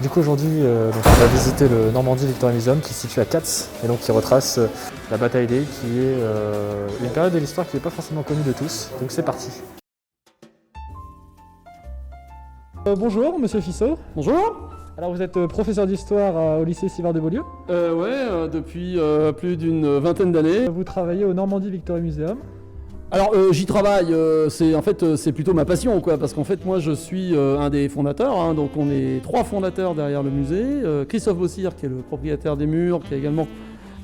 Du coup aujourd'hui, donc on va visiter le Normandie Victory Museum qui se situe à Catz et donc qui retrace la bataille des qui est une période de l'histoire qui n'est pas forcément connue de tous. Donc c'est parti. Bonjour Monsieur Fissot. Bonjour. Alors vous êtes professeur d'histoire au lycée Sivard de Beaulieu. Depuis plus d'une vingtaine d'années. Vous travaillez au Normandie Victory Museum. Alors j'y travaille, c'est plutôt ma passion quoi, parce qu'en fait moi je suis un des fondateurs, hein, donc on est 3 fondateurs derrière le musée. Christophe Bossir qui est le propriétaire des murs, qui est également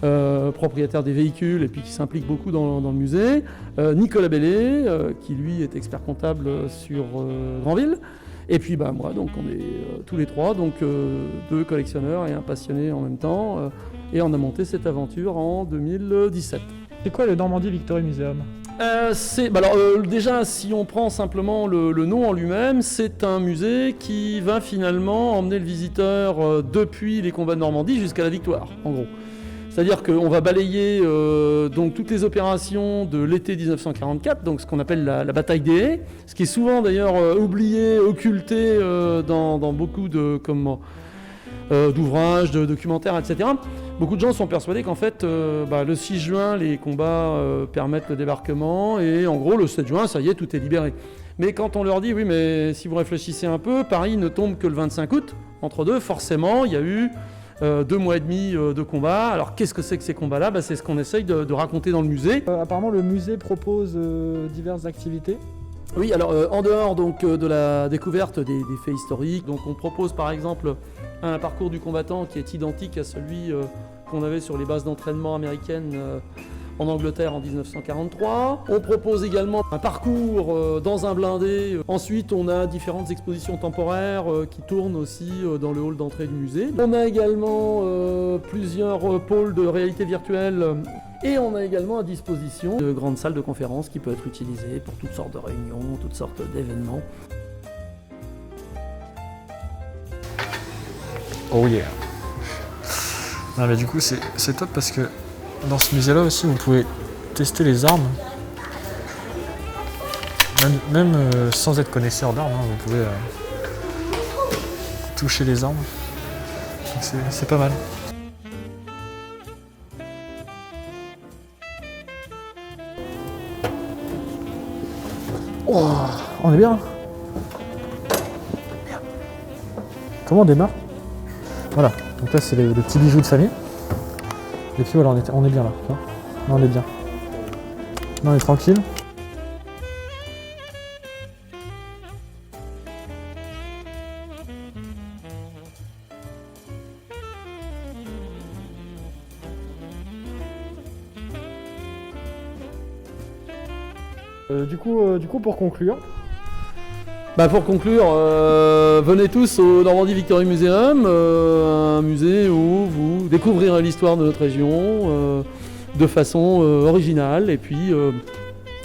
propriétaire des véhicules et puis qui s'implique beaucoup dans le musée. Nicolas Bellet qui lui est expert comptable sur Granville. Et puis moi, donc on est tous les 3, donc 2 collectionneurs et un passionné en même temps, et on a monté cette aventure en 2017. C'est quoi le Normandie Victory Museum? Déjà, si on prend simplement le nom en lui-même, c'est un musée qui va finalement emmener le visiteur depuis les combats de Normandie jusqu'à la victoire, en gros. C'est-à-dire qu'on va balayer donc toutes les opérations de l'été 1944, donc ce qu'on appelle la bataille des Haies, ce qui est souvent d'ailleurs oublié, occulté dans beaucoup d'ouvrages, de documentaires, etc. Beaucoup de gens sont persuadés qu'en fait, le 6 juin, les combats permettent le débarquement, et en gros, le 7 juin, ça y est, tout est libéré. Mais quand on leur dit, oui, mais si vous réfléchissez un peu, Paris ne tombe que le 25 août, entre deux, forcément, il y a eu 2 mois et demi de combats. Alors, qu'est-ce que c'est que ces combats-là? C'est ce qu'on essaye de raconter dans le musée. Apparemment, le musée propose diverses activités. Oui, alors en dehors donc, de la découverte des faits historiques, donc on propose par exemple un parcours du combattant qui est identique à celui qu'on avait sur les bases d'entraînement américaines en Angleterre en 1943. On propose également un parcours dans un blindé. Ensuite, on a différentes expositions temporaires qui tournent aussi dans le hall d'entrée du musée. On a également plusieurs pôles de réalité virtuelle. Et on a également à disposition de grandes salles de conférences qui peuvent être utilisées pour toutes sortes de réunions, toutes sortes d'événements. Oh yeah. Non mais du coup c'est top parce que dans ce musée là aussi vous pouvez tester les armes. Même sans être connaisseur d'armes, hein, vous pouvez toucher les armes. Donc c'est pas mal. Oh, on est bien. Comment on démarre? Voilà, donc là c'est le petit bijou de famille. Et puis voilà, on est bien là. Là on est bien. Là on est tranquille. Du coup, pour conclure. Pour conclure, venez tous au Normandie Victory Museum, un musée où vous découvrirez l'histoire de notre région de façon originale, et puis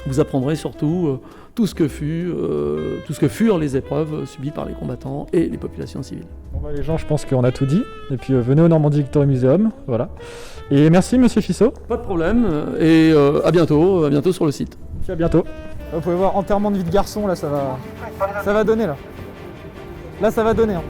vous apprendrez surtout tout ce que furent les épreuves subies par les combattants et les populations civiles. Les gens, je pense qu'on a tout dit. Et puis venez au Normandie Victory Museum, voilà. Et merci Monsieur Fissot. Pas de problème, et à bientôt sur le site. Et puis à bientôt. Vous pouvez voir enterrement de vie de garçon, là ça va donner là. Là ça va donner. Hein.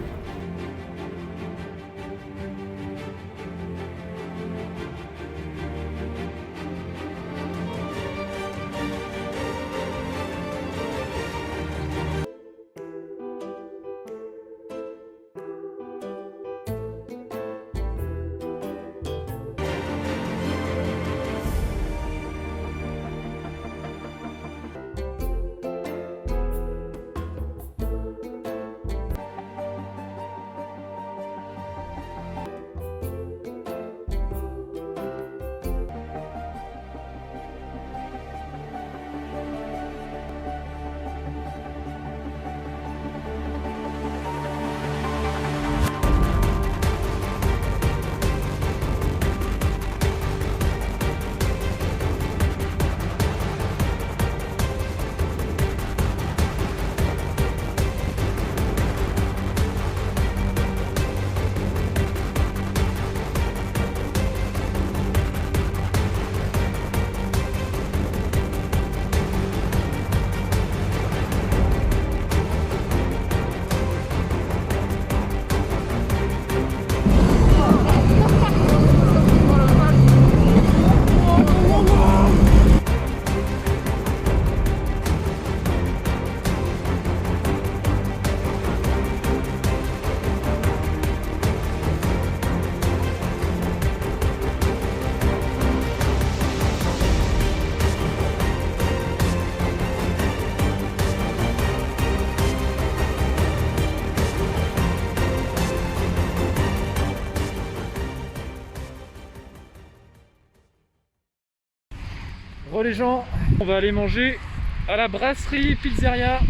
Bon les gens, on va aller manger à la brasserie pizzeria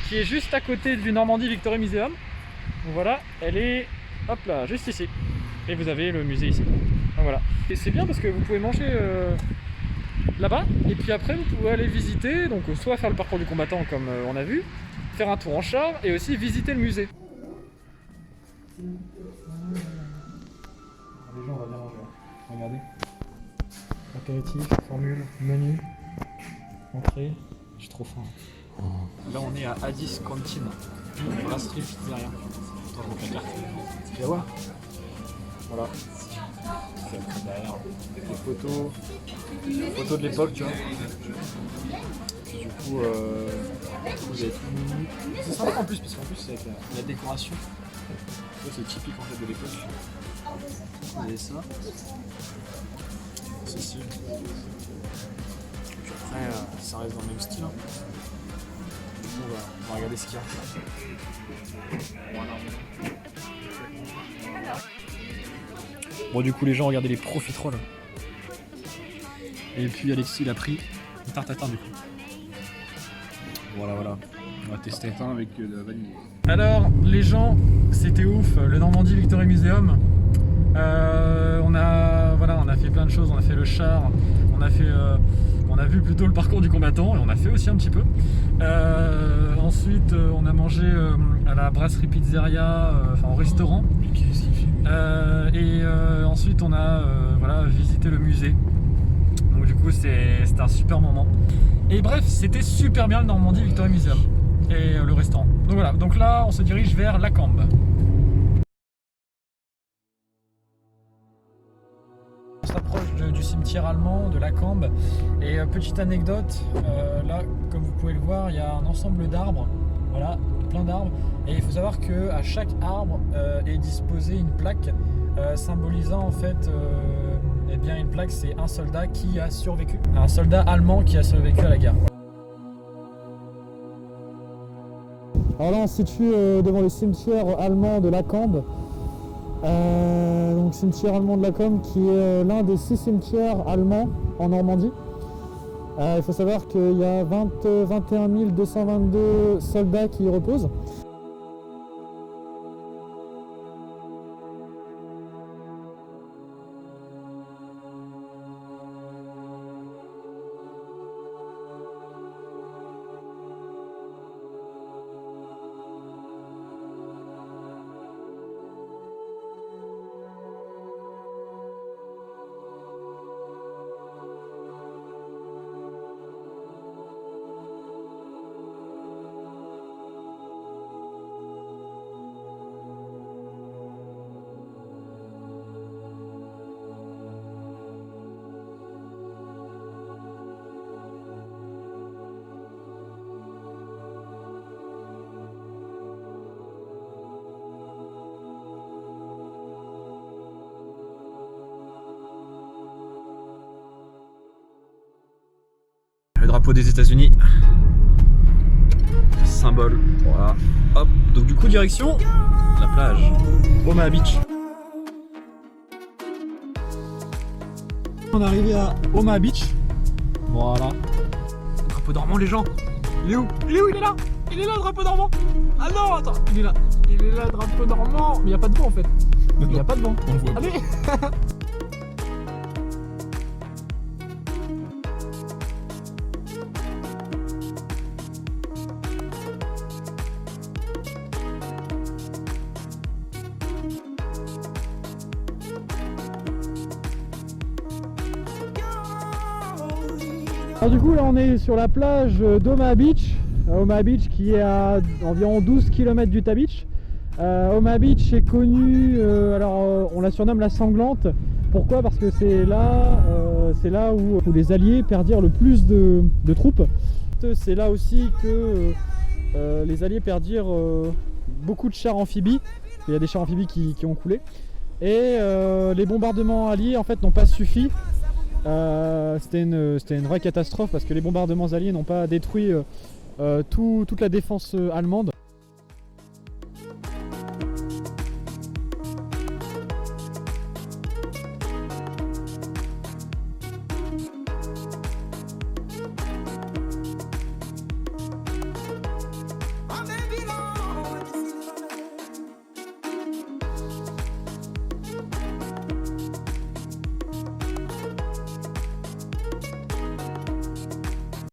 qui est juste à côté du Normandie Victory Museum. Donc voilà, elle est hop là, juste ici. Et vous avez le musée ici. Donc voilà. Et c'est bien parce que vous pouvez manger là-bas et puis après vous pouvez aller visiter, donc soit faire le parcours du combattant comme on a vu, faire un tour en char et aussi visiter le musée. Les gens, on va bien manger. Regardez. Apéritif, formule, menu, entrée. J'ai trop faim. Là, on est à Addis Canteen, brasserie pizzeria. Attends, je montre la carte. Tu vas voir. Voilà. C'est derrière des photos de l'époque, tu vois. Puis du coup, vous avez tout menu. C'est sympa en plus, parce qu'en plus, c'est avec la décoration. C'est typique en fait de l'époque. Vous avez ça. Ceci. Et puis après, ça reste dans le même style. Du coup, on va regarder ce qu'il y a. Voilà. Bon, du coup, les gens regardaient les profiteroles. Et puis Alexis, il a pris une tarte tatin du coup. Voilà, voilà. On va tester. Tartin avec de la vanille. Alors, les gens, c'était ouf. Le Normandie Victory Museum. On a fait plein de choses. On a fait le char. On a vu plutôt le parcours du combattant et on a fait aussi un petit peu. Ensuite, on a mangé à la brasserie pizzeria, au restaurant. Ensuite, on a visité le musée. Donc du coup, c'était un super moment. Et bref, c'était super bien le Normandie Victory Museum et le restaurant. Donc voilà. Donc là, on se dirige vers la Cambe. On s'approche du cimetière allemand de la Cambe. Et petite anecdote, là, comme vous pouvez le voir, il y a un ensemble d'arbres. Voilà, plein d'arbres. Et il faut savoir qu'à chaque arbre est disposée une plaque symbolisant en fait une plaque, c'est un soldat qui a survécu. Un soldat allemand qui a survécu à la guerre. Alors là on se situe devant le cimetière allemand de la Cambe. Donc cimetière allemand de la Cambe qui est l'un des 6 cimetières allemands en Normandie. Il faut savoir qu'il y a 21 222 soldats qui y reposent. Le drapeau des États-Unis, symbole, voilà, hop, donc du coup direction la plage, Omaha Beach. On est arrivé à Omaha Beach, voilà, le drapeau normand les gens, il est où? Il est où? Il est là le drapeau normand. Ah non, attends, il est là le drapeau normand, mais il n'y a pas de vent en fait, il n'y a pas de vent, On le voit. allez. Alors du coup là on est sur la plage d'Omaha Beach, Omaha Beach qui est à environ 12 km d'Utah Beach. Omaha Beach est connu, on la surnomme la sanglante. Pourquoi? Parce que c'est là où les Alliés perdirent le plus de troupes. C'est là aussi que les Alliés perdirent beaucoup de chars amphibies. Il y a des chars amphibies qui ont coulé. Et les bombardements alliés en fait n'ont pas suffi. C'était une vraie catastrophe parce que les bombardements alliés n'ont pas détruit toute la défense allemande.